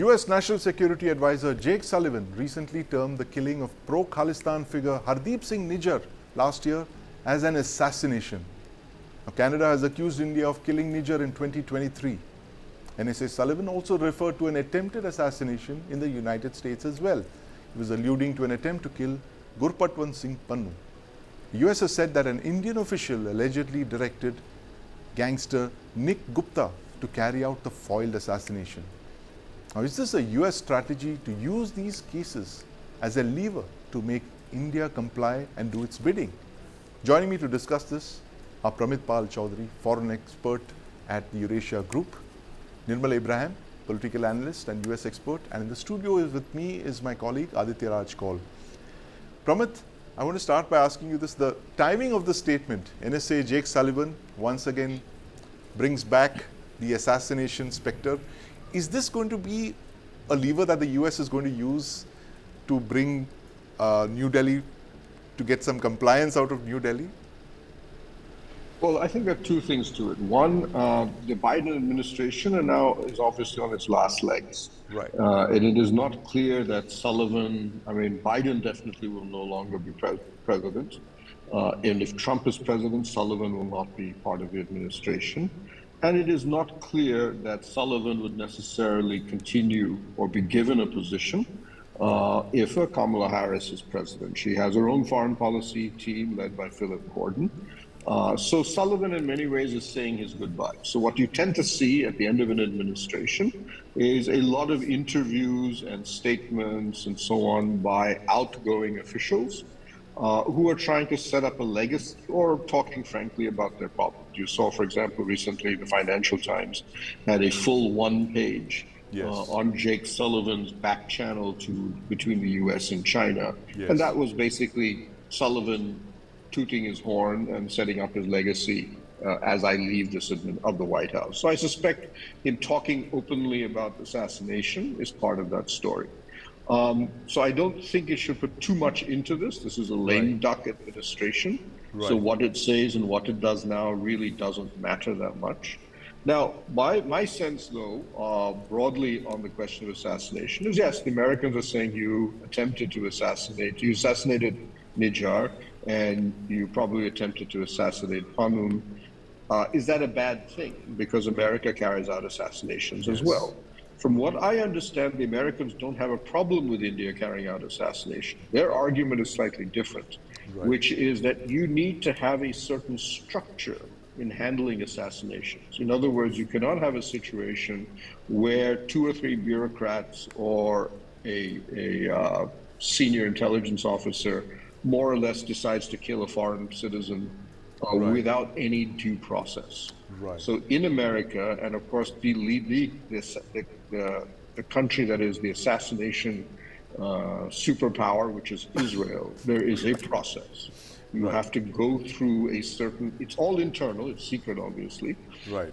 US National Security Advisor Jake Sullivan recently termed the killing of pro-Khalistan figure Hardeep Singh Nijjar last year as an assassination. Now, Canada has accused India of killing Nijjar in 2023. NSA Sullivan also referred to an attempted assassination in the United States as well. He was alluding to an attempt to kill Gurpatwant Singh Pannu. The US has said that an Indian official allegedly directed gangster Nick Gupta to carry out the foiled assassination. Now, is this a US strategy to use these cases as a lever to make India comply and do its bidding? Joining me to discuss this are Pramit Pal Chaudhuri, foreign expert at the Eurasia Group, Nirmal Abraham, political analyst and US expert, and in the studio with me is my colleague Aditya Raj Kaul. Pramit, I want to start by asking you this. The timing of the statement, NSA Jake Sullivan once again brings back the assassination spectre. Is this going to be a lever that the US is going to use to bring New Delhi, to get some compliance out of New Delhi? Well, I think there are two things to it. One, the Biden administration now is obviously on its last legs. Right. And it is not clear that Biden definitely will no longer be president. And if Trump is president, Sullivan will not be part of the administration. And it is not clear that Sullivan would necessarily continue or be given a position if Kamala Harris is president. She has her own foreign policy team led by Philip Gordon. So Sullivan in many ways is saying his goodbye. So what you tend to see at the end of an administration is a lot of interviews and statements and so on by outgoing officials who are trying to set up a legacy or talking frankly about their problems. You saw, for example, recently the Financial Times had a full one-page on Jake Sullivan's back channel between the US and China. Yes. And that was basically Sullivan tooting his horn and setting up his legacy as I leave this of the White House. So I suspect him talking openly about assassination is part of that story. So I don't think it should put too much into this. This is a lame duck administration. Right. So what it says and what it does now really doesn't matter that much. Now, my sense, though, broadly on the question of assassination is, yes, the Americans are saying you assassinated Nijjar, and you probably attempted to assassinate Panun. Is that a bad thing? Because America carries out assassinations as well. From what I understand, the Americans don't have a problem with India carrying out assassination. Their argument is slightly different, which is that you need to have a certain structure in handling assassinations. In other words, you cannot have a situation where 2 or 3 bureaucrats or a senior intelligence officer more or less decides to kill a foreign citizen without any due process. Right. So in America, and of course the country that is the assassination superpower, which is Israel, there is a process. You have to go through it's all internal, it's secret obviously,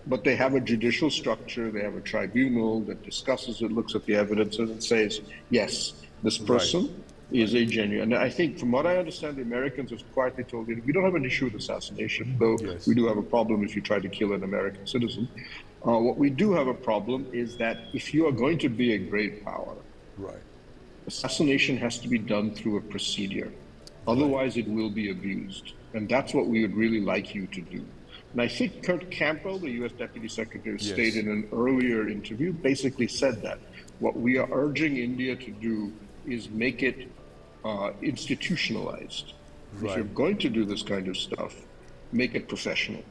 but they have a judicial structure, they have a tribunal that discusses it, looks at the evidence and it says, yes, this person is a genuine. And I think from what I understand, the Americans have quietly told you, we don't have an issue with assassination, though we do have a problem if you try to kill an American citizen. What we do have a problem is that if you are going to be a great power, assassination has to be done through a procedure. Otherwise, it will be abused. And that's what we would really like you to do. And I think Kurt Campbell, the U.S. Deputy Secretary of State, in an earlier interview, basically said that. What we are urging India to do is make it institutionalized. If you're going to do this kind of stuff, make it professional.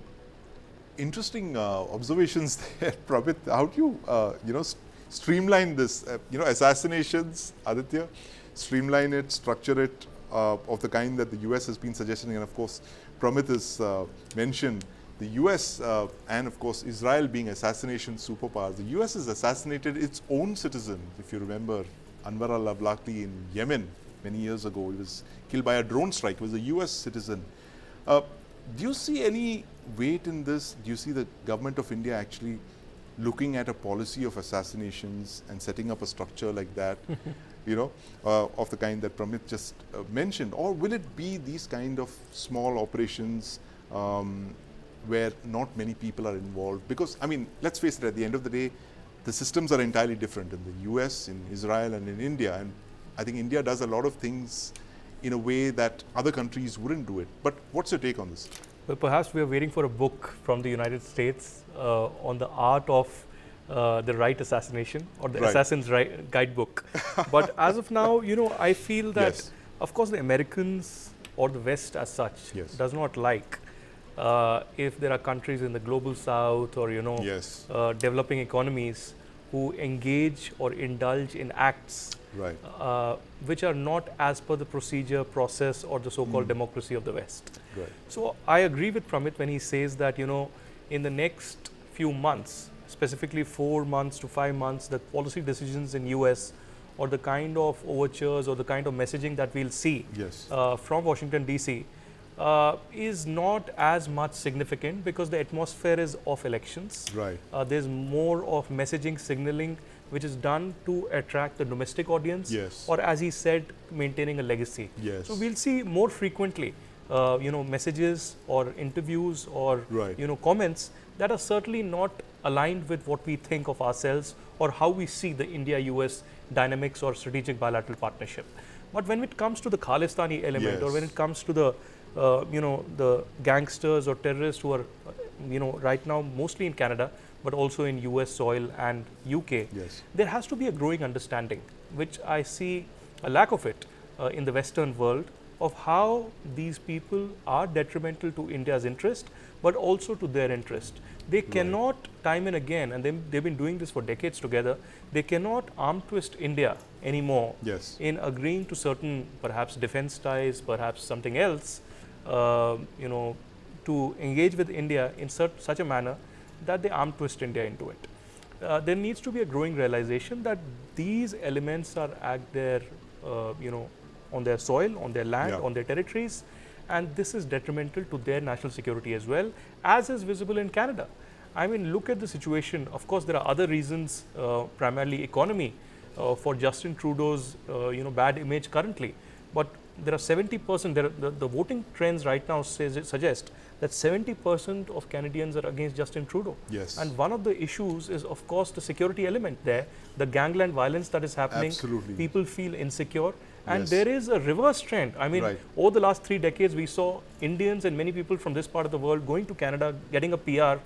Interesting observations there, Pramit. How do you, streamline this? Assassinations, Aditya, streamline it, structure it of the kind that the US has been suggesting. And of course, Pramit has mentioned the US and of course Israel being assassination superpowers. The US has assassinated its own citizen. If you remember, Anwar al-Awlaki in Yemen many years ago, he was killed by a drone strike. He was a US citizen. Do you see any weight in this? Do you see the government of India actually looking at a policy of assassinations and setting up a structure like that, of the kind that Pramit just mentioned? Or will it be these kind of small operations where not many people are involved? Because, let's face it, at the end of the day, the systems are entirely different in the US, in Israel, and in India. And I think India does a lot of things in a way that other countries wouldn't do it. But what's your take on this? Well, perhaps we are waiting for a book from the United States on the art of the right assassination, or the Assassin's Right Guidebook. But as of now, I feel that, Yes. of course, the Americans or the West as such does not like if there are countries in the global south or, Yes. developing economies who engage or indulge in acts Right. which are not as per the procedure, process, or the so-called democracy of the West. Right. So I agree with Pramit when he says that, in the next few months, specifically 4 months to 5 months, the policy decisions in US or the kind of overtures or the kind of messaging that we'll see Yes. from Washington DC is not as much significant because the atmosphere is of elections. Right. There's more of messaging, signaling, which is done to attract the domestic audience, Yes. or as he said, maintaining a legacy. Yes. So we'll see more frequently, messages or interviews or Right. comments that are certainly not aligned with what we think of ourselves or how we see the India-US dynamics or strategic bilateral partnership. But when it comes to the Khalistani element, or when it comes to the the gangsters or terrorists who are right now mostly in Canada but also in US soil and UK, Yes. there has to be a growing understanding, which I see a lack of it in the Western world, of how these people are detrimental to India's interest, but also to their interest. They cannot, time and again, and they've been doing this for decades together, they cannot arm twist India anymore Yes. in agreeing to certain, perhaps defense ties, perhaps something else, to engage with India in such a manner that they arm twist India into it. There needs to be a growing realization that these elements are at their, on their soil, on their land, on their territories, and this is detrimental to their national security as well, as is visible in Canada. I mean, look at the situation. Of course, there are other reasons, primarily economy, for Justin Trudeau's, bad image currently. But there are 70%, the voting trends right now suggest that 70% of Canadians are against Justin Trudeau. Yes. And one of the issues is, of course, the security element there, the gangland violence that is happening. Absolutely. People feel insecure. And Yes. there is a reverse trend. I mean, over the last 3 decades, we saw Indians and many people from this part of the world going to Canada, getting a PR,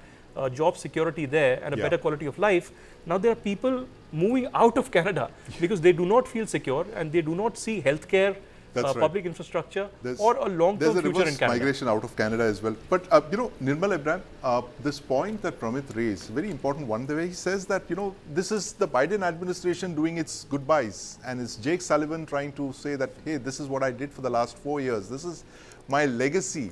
job security there, and a better quality of life. Now there are people moving out of Canada because they do not feel secure and they do not see healthcare, public infrastructure, or a long-term future in Canada. There's a reverse migration out of Canada as well. But, Nirmal Abraham, this point that Pramit raised, very important one, the way he says that, this is the Biden administration doing its goodbyes, and it's Jake Sullivan trying to say that, hey, this is what I did for the last 4 years. This is my legacy.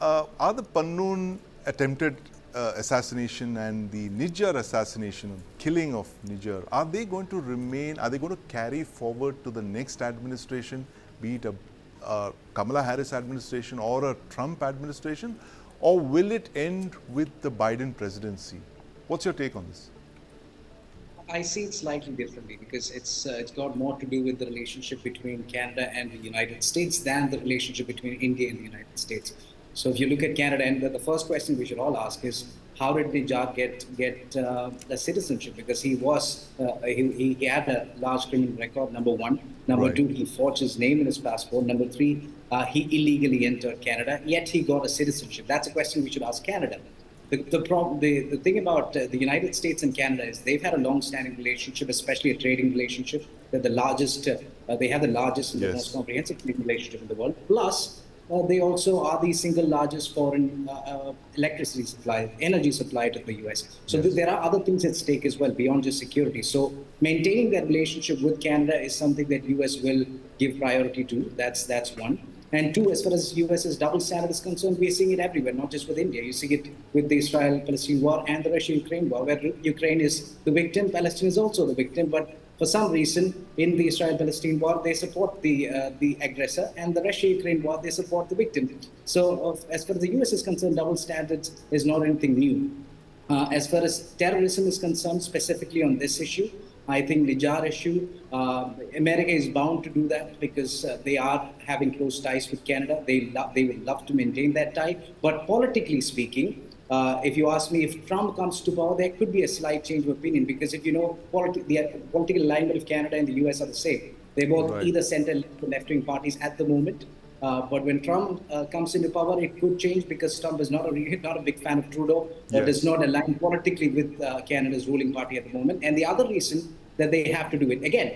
Are the Pannoon attempted assassination and the Nijjar assassination, killing of Nijjar, are they going to carry forward to the next administration, be it a Kamala Harris administration or a Trump administration, or will it end with the Biden presidency? What's your take on this? I see it slightly differently because it's got more to do with the relationship between Canada and the United States than the relationship between India and the United States. So if you look at Canada, and the first question we should all ask is, how did Nijjar get the citizenship? Because he had a large criminal record, number one. Number two, he forged his name in his passport. Number three, he illegally entered Canada, yet he got a citizenship. That's a question we should ask Canada. The thing about the United States and Canada is they've had a long-standing relationship, especially a trading relationship. They're the largest. They have the largest and the most comprehensive trading relationship in the world. Plus, they also are the single largest foreign electricity supply, energy supply to the US. So there are other things at stake as well beyond just security. So maintaining that relationship with Canada is something that US will give priority to. That's one. And two, as far as US's double standard is concerned, we're seeing it everywhere, not just with India. You see it with the Israel-Palestine war and the Russia-Ukraine war, where Ukraine is the victim, Palestine is also the victim. But for some reason, in the Israel-Palestine war, they support the aggressor, and the Russia-Ukraine war, they support the victim. So as far as the US is concerned, double standards is not anything new. As far as terrorism is concerned, specifically on this issue, I think the Nijjar issue, America is bound to do that because they are having close ties with Canada. They would love to maintain that tie. But politically speaking, If you ask me, if Trump comes to power, there could be a slight change of opinion, because if you know, the political alignment of Canada and the US are the same. They're both Right. either center or left-wing parties at the moment. But when Trump comes into power, it could change, because Trump is not a big fan of Trudeau, or does Yes. not align politically with Canada's ruling party at the moment. And the other reason that they have to do it again,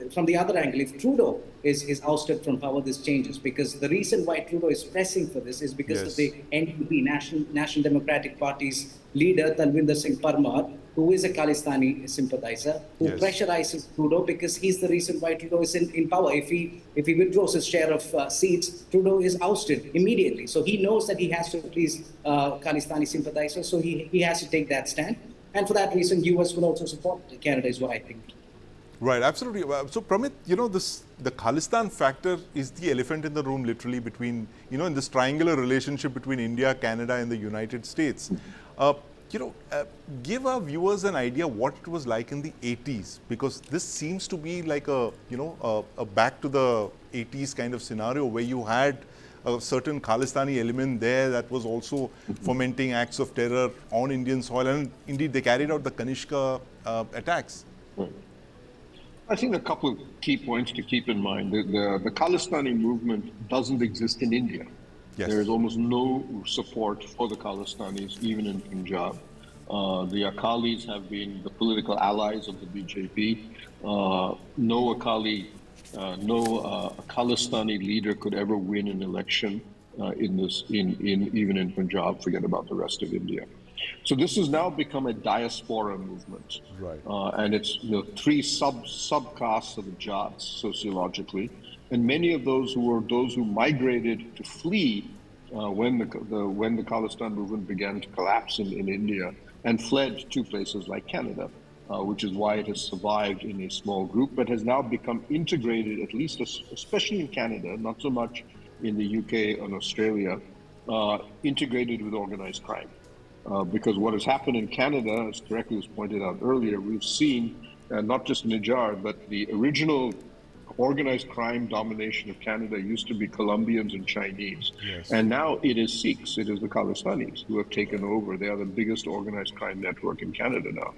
from the other angle, if Trudeau is ousted from power, this changes, because the reason why Trudeau is pressing for this is because of Yes. the NDP, National Democratic Party's leader, Talvinder Singh Parmar, who is a Khalistani sympathizer, who Yes. pressurizes Trudeau, because he's the reason why Trudeau is in power. If he withdraws his share of seats, Trudeau is ousted immediately. So he knows that he has to please Khalistani sympathizers, so he has to take that stand. And for that reason, US will also support Canada, is what I think. Right, absolutely. So, Pramit, the Khalistan factor is the elephant in the room, literally, between, in this triangular relationship between India, Canada, and the United States. Give our viewers an idea what it was like in the 80s, because this seems to be like a back to the 80s kind of scenario where you had a certain Khalistani element there that was also fomenting acts of terror on Indian soil, and indeed they carried out the Kanishka attacks. I think a couple of key points to keep in mind. The Khalistani movement doesn't exist in India. Yes. There is almost no support for the Khalistanis, even in Punjab. The Akalis have been the political allies of the BJP. No Khalistani leader could ever win an election even in Punjab. Forget about the rest of India. So this has now become a diaspora movement, Right. and it's three subcastes of the Jats sociologically, and many of those who migrated to flee when the Khalistan movement began to collapse in India, and fled to places like Canada, which is why it has survived in a small group, but has now become integrated, at least especially in Canada, not so much in the UK and Australia, integrated with organized crime. Because what has happened in Canada, as correctly was pointed out earlier, we've seen not just Nijar, but the original organized crime domination of Canada used to be Colombians and Chinese. Yes. And now it is Sikhs, it is the Khalistanis who have taken over. They are the biggest organized crime network in Canada now.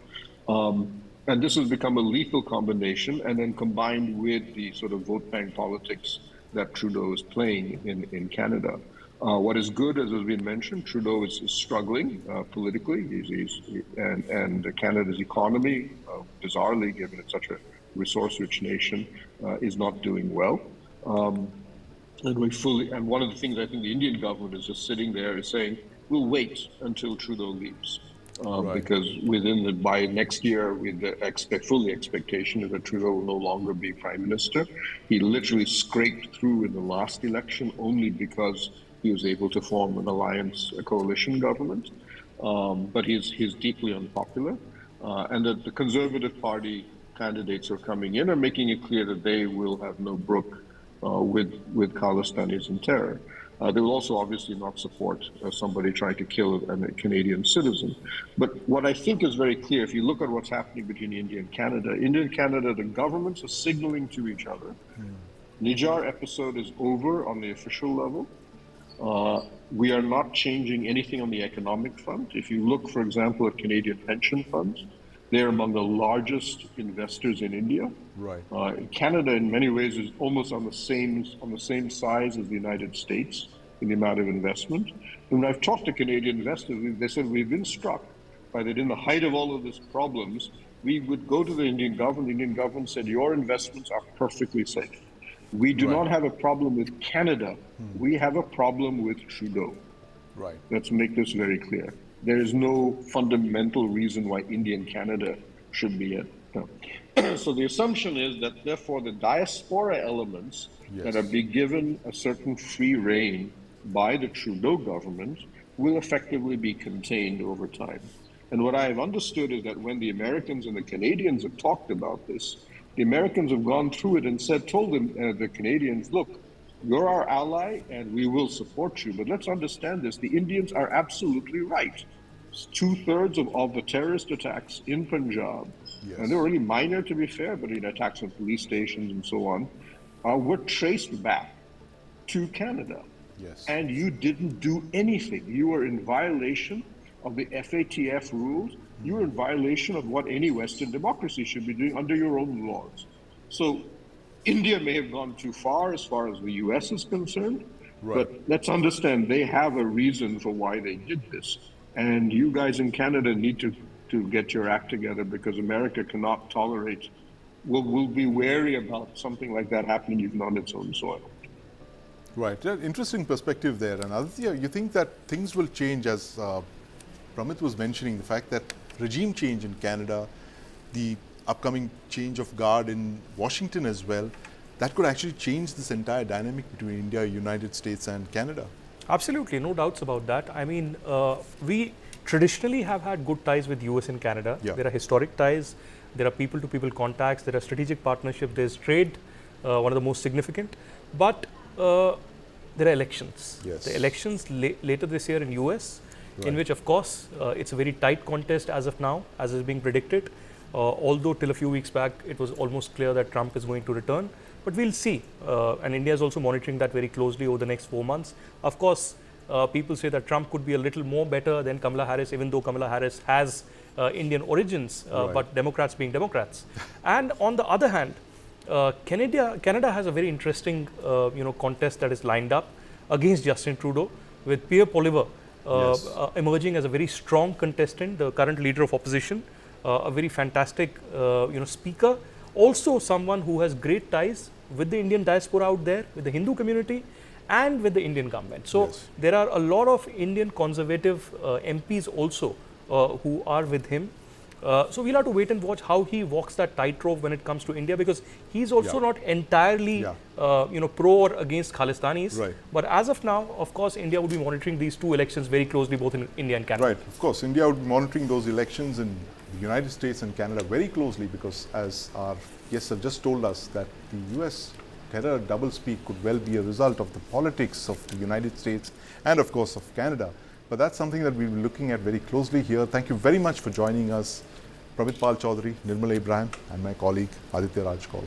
And this has become a lethal combination, and then combined with the sort of vote bank politics that Trudeau is playing in Canada. What is good, as has been mentioned, Trudeau is struggling politically, and Canada's economy, bizarrely, given it's such a resource-rich nation, is not doing well. And one of the things I think the Indian government is just sitting there is saying, we'll wait until Trudeau leaves. Right. Because by next year, with the expectation is that Trudeau will no longer be prime minister. He literally scraped through in the last election only because he was able to form an alliance, a coalition government. But he's deeply unpopular, and that the Conservative Party candidates are coming in and making it clear that they will have no brook with Khalistanis and terror. They will also obviously not support somebody trying to kill a Canadian citizen. But what I think is very clear, if you look at what's happening between India and Canada, the governments are signaling to each other. Nijar episode is over on the official level. We are not changing anything on the economic front. If you look, for example, at Canadian pension funds, they're among the largest investors in India. Right. Canada, in many ways, is almost on the same size as the United States in the amount of investment. And when I've talked to Canadian investors, they said we've been struck by that in the height of all of these problems, we would go to the Indian government. The Indian government said, your investments are perfectly safe. We do not have a problem with Canada. We have a problem with Trudeau. Right. Let's make this very clear. There is no fundamental reason why India and Canada should be in. So the assumption is that, therefore, the diaspora elements that are being given a certain free rein by the Trudeau government will effectively be contained over time. And what I have understood is that when the Americans and the Canadians have talked about this, the Americans have gone through it and told them, the Canadians, look, you're our ally and we will support you. But let's understand this. The Indians are absolutely right. 2/3 of the terrorist attacks in Punjab, and they're really minor to be fair, but attacks on police stations and so on, were traced back to Canada. Yes. And you didn't do anything. You were in violation of the FATF rules, you're in violation of what any Western democracy should be doing under your own laws. So India may have gone too far as the US is concerned, Right. but let's understand they have a reason for why they did this. And you guys in Canada need to get your act together, because America cannot tolerate, will be wary about something like that happening even on its own soil. Right. Interesting perspective there. And Aditya, you think that things will change, as Pramit was mentioning, the fact that regime change in Canada, the upcoming change of guard in Washington as well, that could actually change this entire dynamic between India, United States and Canada? Absolutely, no doubts about that. I mean, we traditionally have had good ties with US and Canada. Yeah. There are historic ties, there are people-to-people contacts, there are strategic partnerships, there's trade, one of the most significant. But there are elections. Yes. The elections later this year in US, in Right. which of course it's a very tight contest as of now, as is being predicted. Although till a few weeks back it was almost clear that Trump is going to return. But we'll see. And India is also monitoring that very closely over the next 4 months. Of course, people say that Trump could be a little more better than Kamala Harris, even though Kamala Harris has Indian origins, Right. but Democrats being Democrats. And on the other hand, Canada has a very interesting contest that is lined up against Justin Trudeau, with Pierre Poilievre Yes. emerging as a very strong contestant, the current leader of opposition, a very fantastic speaker, also someone who has great ties with the Indian diaspora out there, with the Hindu community and with the Indian government. So Yes. there are a lot of Indian conservative MPs also who are with him. So we'll have to wait and watch how he walks that tightrope when it comes to India, because he's also Yeah. not entirely pro or against Khalistanis. Right. But as of now, of course, India will be monitoring these two elections very closely, both in India and Canada. Right. Of course, India would be monitoring those elections in the United States and Canada very closely, because as our guests have just told us, that the US-Canada doublespeak could well be a result of the politics of the United States and of course of Canada. But that's something that we'll be looking at very closely here. Thank you very much for joining us, Pramit Pal Chaudhuri, Nirmal Abraham and my colleague Aditya Raj Kaul.